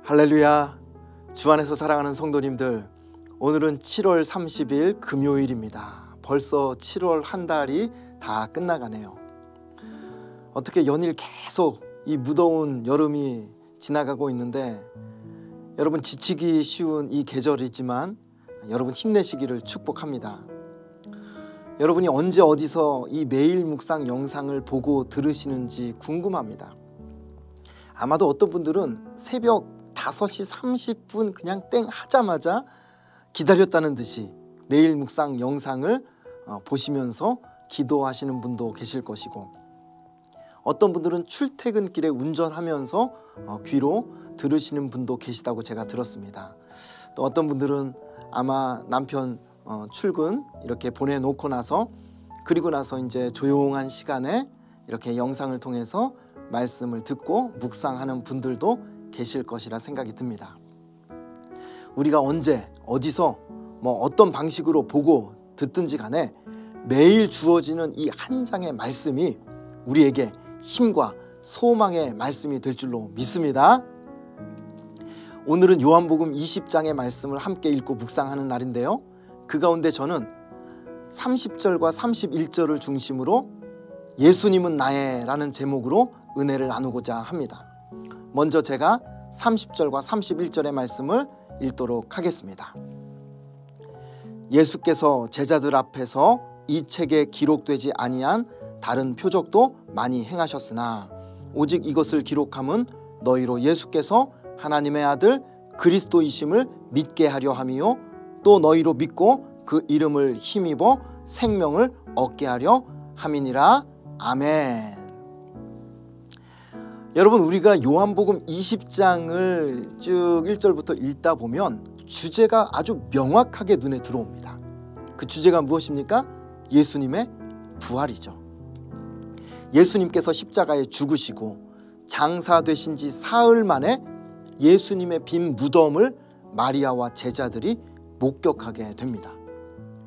할렐루야. 주 안에서 사랑하는 성도님들, 오늘은 7월 30일 금요일입니다. 벌써 7월 한 달이 다 끝나가네요. 어떻게 연일 계속 이 무더운 여름이 지나가고 있는데, 여러분 지치기 쉬운 이 계절이지만 여러분 힘내시기를 축복합니다. 여러분이 언제 어디서 이 매일 묵상 영상을 보고 들으시는지 궁금합니다. 아마도 어떤 분들은 새벽 5시 30분 그냥 땡 하자마자 기다렸다는 듯이 매일 묵상 영상을 보시면서 기도하시는 분도 계실 것이고, 어떤 분들은 출퇴근길에 운전하면서 귀로 들으시는 분도 계시다고 제가 들었습니다. 또 어떤 분들은 아마 남편 출근 이렇게 보내놓고 나서, 그리고 나서 이제 조용한 시간에 이렇게 영상을 통해서 말씀을 듣고 묵상하는 분들도 계실 것이라 생각이 듭니다. 우리가 언제 어디서 어떤 방식으로 보고 듣든지 간에 매일 주어지는 이 한 장의 말씀이 우리에게 힘과 소망의 말씀이 될 줄로 믿습니다. 오늘은 요한복음 20장의 말씀을 함께 읽고 묵상하는 날인데요, 그 가운데 저는 30절과 31절을 중심으로 예수님은 나의 라는 제목으로 은혜를 나누고자 합니다. 먼저 제가 30절과 31절의 말씀을 읽도록 하겠습니다. 예수께서 제자들 앞에서 이 책에 기록되지 아니한 다른 표적도 많이 행하셨으나 오직 이것을 기록함은 너희로 예수께서 하나님의 아들 그리스도이심을 믿게 하려 함이요 또 너희로 믿고 그 이름을 힘입어 생명을 얻게 하려 함이니라. 아멘. 여러분, 우리가 요한복음 20장을 쭉 1절부터 읽다 보면 주제가 아주 명확하게 눈에 들어옵니다. 그 주제가 무엇입니까? 예수님의 부활이죠. 예수님께서 십자가에 죽으시고 장사되신 지 사흘 만에 예수님의 빈 무덤을 마리아와 제자들이 목격하게 됩니다.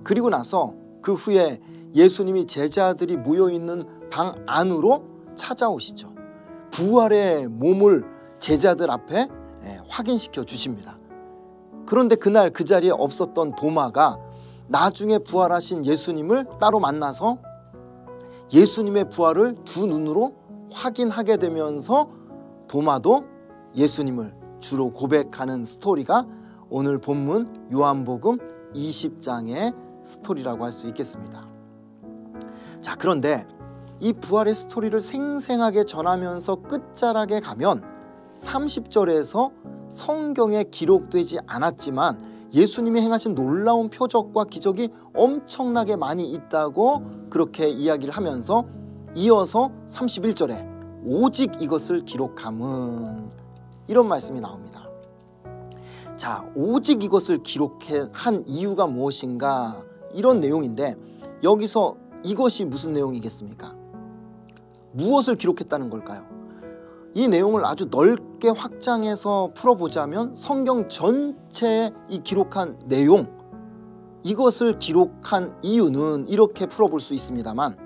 그리고 나서 그 후에 예수님이 제자들이 모여있는 방 안으로 찾아오시죠. 부활의 몸을 제자들 앞에 확인시켜 주십니다. 그런데 그날 그 자리에 없었던 도마가 나중에 부활하신 예수님을 따로 만나서 예수님의 부활을 두 눈으로 확인하게 되면서 도마도 예수님을 주로 고백하는 스토리가 오늘 본문 요한복음 20장의 스토리라고 할 수 있겠습니다. 자, 그런데 이 부활의 스토리를 생생하게 전하면서 끝자락에 가면 30절에서 성경에 기록되지 않았지만 예수님이 행하신 놀라운 표적과 기적이 엄청나게 많이 있다고 그렇게 이야기를 하면서 이어서 31절에 오직 이것을 기록함은, 이런 말씀이 나옵니다. 자, 오직 이것을 기록한 이유가 무엇인가, 이런 내용인데, 여기서 이것이 무슨 내용이겠습니까? 무엇을 기록했다는 걸까요? 이 내용을 아주 넓게 확장해서 풀어보자면 성경 전체에 이 기록한 내용, 이것을 기록한 이유는 이렇게 풀어볼 수 있습니다만,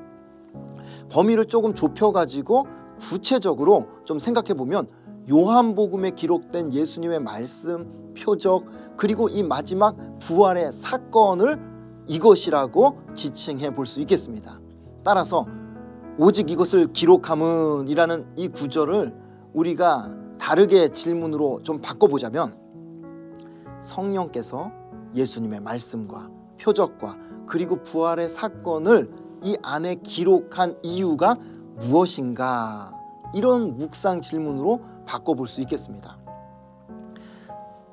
범위를 조금 좁혀가지고 구체적으로 좀 생각해보면 요한복음에 기록된 예수님의 말씀, 표적, 그리고 이 마지막 부활의 사건을 이것이라고 지칭해 볼 수 있겠습니다. 따라서 오직 이것을 기록함은 이라는 이 구절을 우리가 다르게 질문으로 좀 바꿔보자면, 성령께서 예수님의 말씀과 표적과 그리고 부활의 사건을 이 안에 기록한 이유가 무엇인가, 이런 묵상 질문으로 바꿔볼 수 있겠습니다.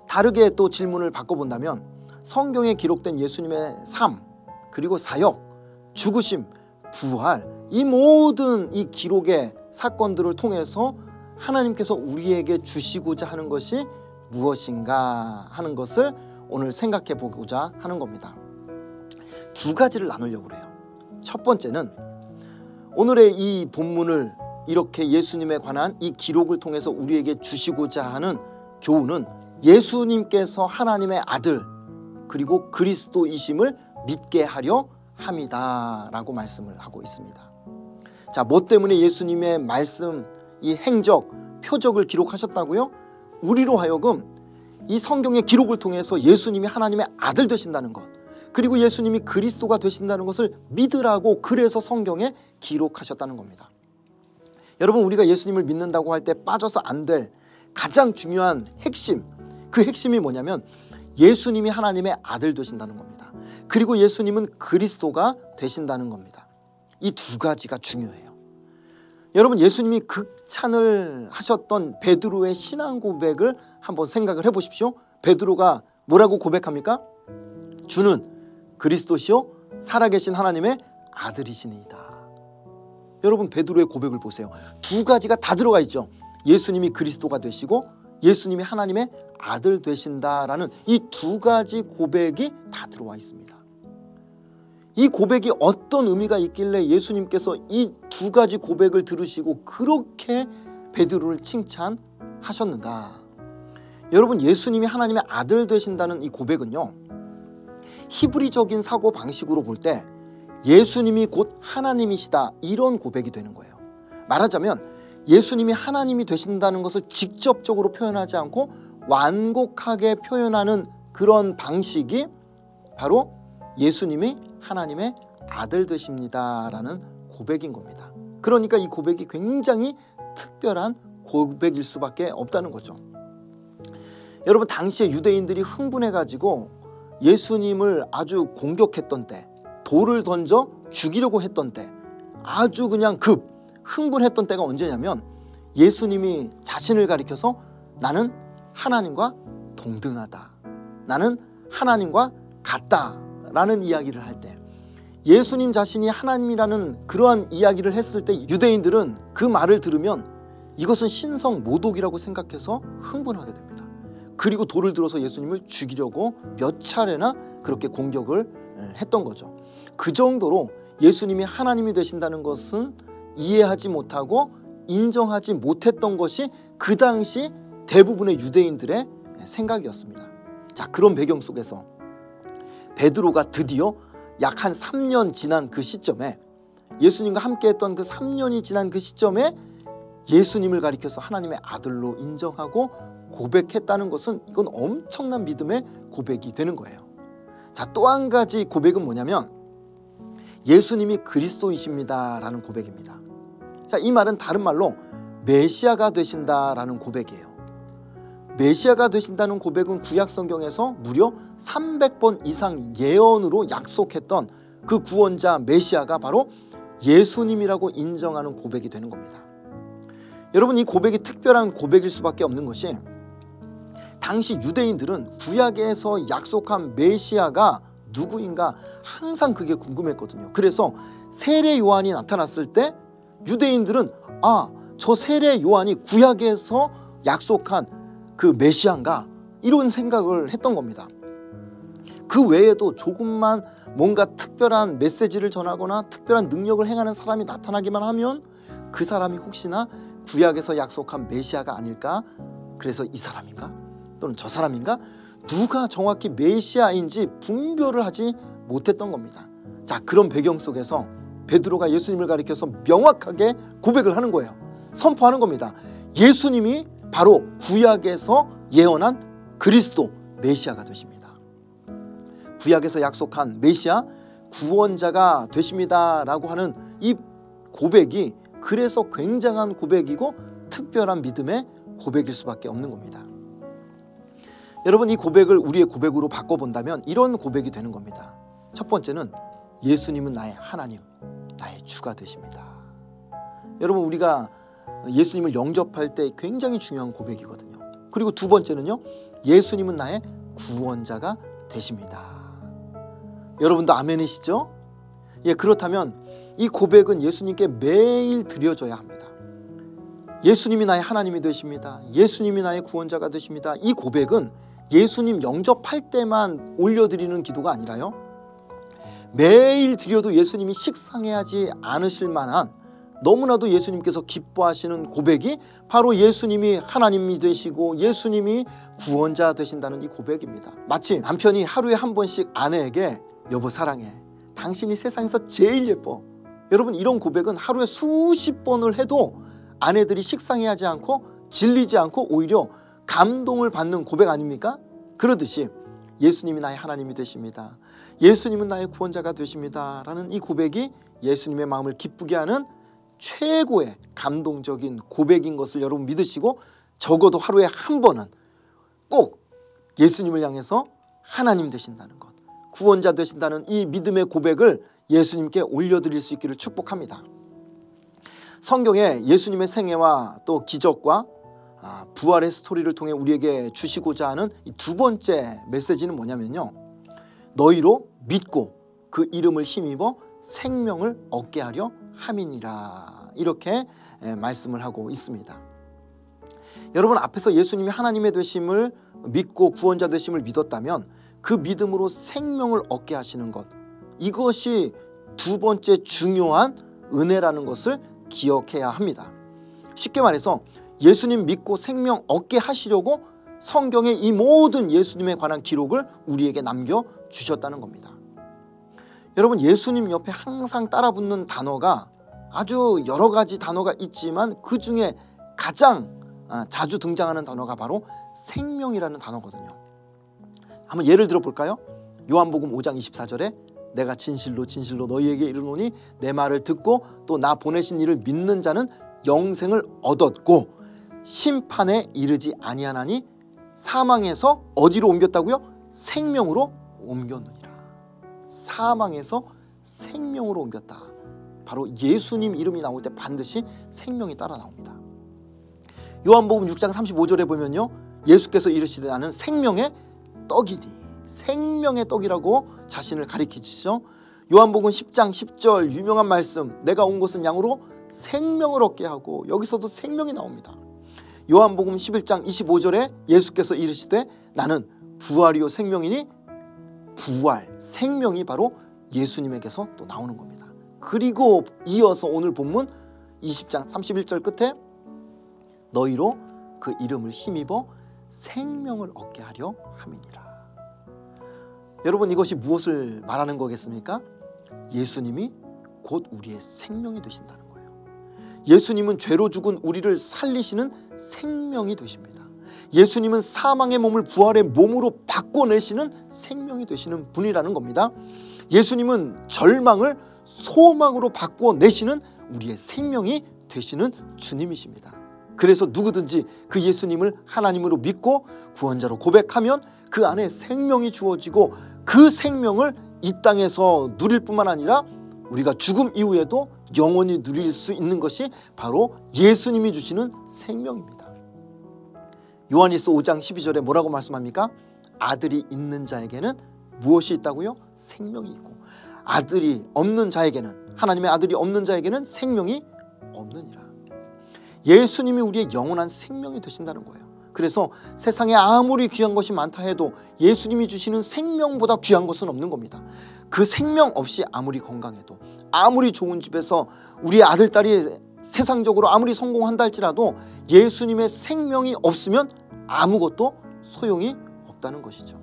다르게 또 질문을 바꿔본다면, 성경에 기록된 예수님의 삶, 그리고 사역, 죽으심, 부활, 이 모든 이 기록의 사건들을 통해서 하나님께서 우리에게 주시고자 하는 것이 무엇인가 하는 것을 오늘 생각해 보고자 하는 겁니다. 두 가지를 나누려고 그래요. 첫 번째는 오늘의 이 본문을 이렇게 예수님에 관한 이 기록을 통해서 우리에게 주시고자 하는 교훈은 예수님께서 하나님의 아들 그리고 그리스도이심을 믿게 하려 함이다 라고 말씀을 하고 있습니다. 자, 뭐 때문에 예수님의 말씀, 이 행적, 표적을 기록하셨다고요? 우리로 하여금 이 성경의 기록을 통해서 예수님이 하나님의 아들 되신다는 것, 그리고 예수님이 그리스도가 되신다는 것을 믿으라고 그래서 성경에 기록하셨다는 겁니다. 여러분, 우리가 예수님을 믿는다고 할 때 빠져서 안 될 가장 중요한 핵심, 그 핵심이 뭐냐면 예수님이 하나님의 아들 되신다는 겁니다. 그리고 예수님은 그리스도가 되신다는 겁니다. 이 두 가지가 중요해요. 여러분, 예수님이 극찬을 하셨던 베드로의 신앙 고백을 한번 생각을 해보십시오. 베드로가 뭐라고 고백합니까? 주는 그리스도시요 살아계신 하나님의 아들이시니이다. 여러분, 베드로의 고백을 보세요. 두 가지가 다 들어가 있죠. 예수님이 그리스도가 되시고 예수님이 하나님의 아들 되신다라는 이 두 가지 고백이 다 들어와 있습니다. 이 고백이 어떤 의미가 있길래 예수님께서 이 두 가지 고백을 들으시고 그렇게 베드로를 칭찬하셨는가? 여러분, 예수님이 하나님의 아들 되신다는 이 고백은요, 히브리적인 사고 방식으로 볼 때 예수님이 곧 하나님이시다, 이런 고백이 되는 거예요. 말하자면 예수님이 하나님이 되신다는 것을 직접적으로 표현하지 않고 완곡하게 표현하는 그런 방식이 바로 예수님이 하나님의 아들 되십니다라는 고백인 겁니다. 그러니까 이 고백이 굉장히 특별한 고백일 수밖에 없다는 거죠. 여러분, 당시에 유대인들이 흥분해가지고 예수님을 아주 공격했던 때, 돌을 던져 죽이려고 했던 때, 아주 그냥 흥분했던 때가 언제냐면 예수님이 자신을 가리켜서 나는 하나님과 동등하다, 나는 하나님과 같다 라는 이야기를 할 때, 예수님 자신이 하나님이라는 그러한 이야기를 했을 때 유대인들은 그 말을 들으면 이것은 신성 모독이라고 생각해서 흥분하게 됩니다. 그리고 돌을 들어서 예수님을 죽이려고 몇 차례나 그렇게 공격을 했던 거죠. 그 정도로 예수님이 하나님이 되신다는 것은 이해하지 못하고 인정하지 못했던 것이 그 당시 대부분의 유대인들의 생각이었습니다. 자, 그런 배경 속에서 베드로가 드디어 약 한 3년 지난 그 시점에, 예수님과 함께 했던 그 3년이 지난 그 시점에 예수님을 가리켜서 하나님의 아들로 인정하고 고백했다는 것은 이건 엄청난 믿음의 고백이 되는 거예요. 자, 또 한 가지 고백은 뭐냐면 예수님이 그리스도이십니다 라는 고백입니다. 자, 이 말은 다른 말로 메시아가 되신다라는 고백이에요. 메시아가 되신다는 고백은 구약 성경에서 무려 300번 이상 예언으로 약속했던 그 구원자 메시아가 바로 예수님이라고 인정하는 고백이 되는 겁니다. 여러분, 이 고백이 특별한 고백일 수밖에 없는 것이 당시 유대인들은 구약에서 약속한 메시아가 누구인가 항상 그게 궁금했거든요. 그래서 세례 요한이 나타났을 때 유대인들은 저 세례 요한이 구약에서 약속한 그 메시아인가, 이런 생각을 했던 겁니다. 그 외에도 조금만 뭔가 특별한 메시지를 전하거나 특별한 능력을 행하는 사람이 나타나기만 하면 그 사람이 혹시나 구약에서 약속한 메시아가 아닐까, 그래서 이 사람인가 또는 저 사람인가, 누가 정확히 메시아인지 분별을 하지 못했던 겁니다. 자, 그런 배경 속에서 베드로가 예수님을 가리켜서 명확하게 고백을 하는 거예요. 선포하는 겁니다. 예수님이 바로 구약에서 예언한 그리스도 메시아가 되십니다. 구약에서 약속한 메시아, 구원자가 되십니다 라고 하는 이 고백이 그래서 굉장한 고백이고 특별한 믿음의 고백일 수밖에 없는 겁니다. 여러분, 이 고백을 우리의 고백으로 바꿔본다면 이런 고백이 되는 겁니다. 첫 번째는 예수님은 나의 하나님, 나의 주가 되십니다. 여러분, 우리가 예수님을 영접할 때 굉장히 중요한 고백이거든요. 그리고 두 번째는요, 예수님은 나의 구원자가 되십니다. 여러분도 아멘이시죠? 예, 그렇다면 이 고백은 예수님께 매일 드려져야 합니다. 예수님이 나의 하나님이 되십니다. 예수님이 나의 구원자가 되십니다. 이 고백은 예수님 영접할 때만 올려드리는 기도가 아니라요, 매일 드려도 예수님이 식상해하지 않으실 만한, 너무나도 예수님께서 기뻐하시는 고백이 바로 예수님이 하나님이 되시고 예수님이 구원자 되신다는 이 고백입니다. 마치 남편이 하루에 한 번씩 아내에게 여보 사랑해, 당신이 세상에서 제일 예뻐, 여러분, 이런 고백은 하루에 수십 번을 해도 아내들이 식상해하지 않고 질리지 않고 오히려 감동을 받는 고백 아닙니까? 그러듯이 예수님이 나의 하나님이 되십니다. 예수님은 나의 구원자가 되십니다. 라는 이 고백이 예수님의 마음을 기쁘게 하는 최고의 감동적인 고백인 것을 여러분 믿으시고 적어도 하루에 한 번은 꼭 예수님을 향해서 하나님 되신다는 것, 구원자 되신다는 이 믿음의 고백을 예수님께 올려드릴 수 있기를 축복합니다. 성경에 예수님의 생애와 또 기적과 부활의 스토리를 통해 우리에게 주시고자 하는 이 두 번째 메시지는 뭐냐면요, 너희로 믿고 그 이름을 힘입어 생명을 얻게 하려 함이니라, 이렇게 말씀을 하고 있습니다. 여러분, 앞에서 예수님이 하나님의 되심을 믿고 구원자 되심을 믿었다면 그 믿음으로 생명을 얻게 하시는 것, 이것이 두 번째 중요한 은혜라는 것을 기억해야 합니다. 쉽게 말해서 예수님 믿고 생명 얻게 하시려고 성경의 이 모든 예수님에 관한 기록을 우리에게 남겨주셨다는 겁니다. 여러분, 예수님 옆에 항상 따라붙는 단어가 아주 여러 가지 단어가 있지만 그 중에 가장 자주 등장하는 단어가 바로 생명이라는 단어거든요. 한번 예를 들어 볼까요? 요한복음 5장 24절에 내가 진실로 진실로 너희에게 이르노니 내 말을 듣고 또 나 보내신 이를 믿는 자는 영생을 얻었고 심판에 이르지 아니하나니 사망에서 어디로 옮겼다고요? 생명으로 옮겼느니라. 사망에서 생명으로 옮겼다. 바로 예수님 이름이 나올 때 반드시 생명이 따라 나옵니다. 요한복음 6장 35절에 보면요, 예수께서 이르시되 나는 생명의 떡이니, 생명의 떡이라고 자신을 가리키시죠. 요한복음 10장 10절 유명한 말씀, 내가 온 것은 양으로 생명을 얻게 하고, 여기서도 생명이 나옵니다. 요한복음 11장 25절에 예수께서 이르시되 나는 부활이요 생명이니, 부활, 생명이 바로 예수님에게서 또 나오는 겁니다. 그리고 이어서 오늘 본문 20장 31절 끝에 너희로 그 이름을 힘입어 생명을 얻게 하려 함이니라. 여러분, 이것이 무엇을 말하는 거겠습니까? 예수님이 곧 우리의 생명이 되신다는 거예요. 예수님은 죄로 죽은 우리를 살리시는 생명이 되십니다. 예수님은 사망의 몸을 부활의 몸으로 바꿔내시는 생명이 되시는 분이라는 겁니다. 예수님은 절망을 소망으로 바꿔내시는 우리의 생명이 되시는 주님이십니다. 그래서 누구든지 그 예수님을 하나님으로 믿고 구원자로 고백하면 그 안에 생명이 주어지고 그 생명을 이 땅에서 누릴 뿐만 아니라 우리가 죽음 이후에도 영원히 누릴 수 있는 것이 바로 예수님이 주시는 생명입니다. 요한일서 5장 12절에 뭐라고 말씀합니까? 아들이 있는 자에게는 무엇이 있다고요? 생명이 있고 아들이 없는 자에게는, 하나님의 아들이 없는 자에게는 생명이 없느니라. 예수님이 우리의 영원한 생명이 되신다는 거예요. 그래서 세상에 아무리 귀한 것이 많다 해도 예수님이 주시는 생명보다 귀한 것은 없는 겁니다. 그 생명 없이 아무리 건강해도, 아무리 좋은 집에서 우리의 아들, 딸이 세상적으로 아무리 성공한다 할지라도 예수님의 생명이 없으면 아무것도 소용이 없다는 것이죠.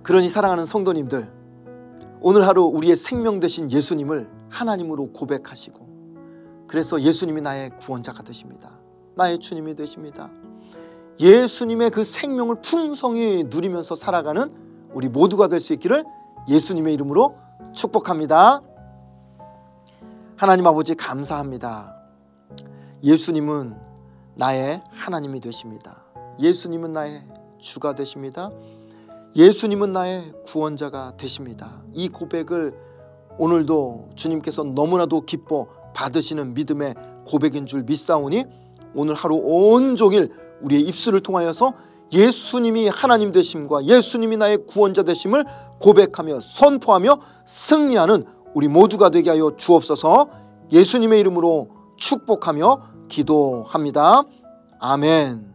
그러니 사랑하는 성도님들, 오늘 하루 우리의 생명 되신 예수님을 하나님으로 고백하시고, 그래서 예수님이 나의 구원자가 되십니다. 나의 주님이 되십니다. 예수님의 그 생명을 풍성히 누리면서 살아가는 우리 모두가 될 수 있기를 예수님의 이름으로 축복합니다. 하나님 아버지, 감사합니다. 예수님은 나의 하나님이 되십니다. 예수님은 나의 주가 되십니다. 예수님은 나의 구원자가 되십니다. 이 고백을 오늘도 주님께서 너무나도 기뻐 받으시는 믿음의 고백인 줄 믿사오니 오늘 하루 온종일 우리의 입술을 통하여서 예수님이 하나님 되심과 예수님이 나의 구원자 되심을 고백하며 선포하며 승리하는 우리 모두가 되게 하여 주옵소서. 예수님의 이름으로 축복하며 기도합니다. 아멘.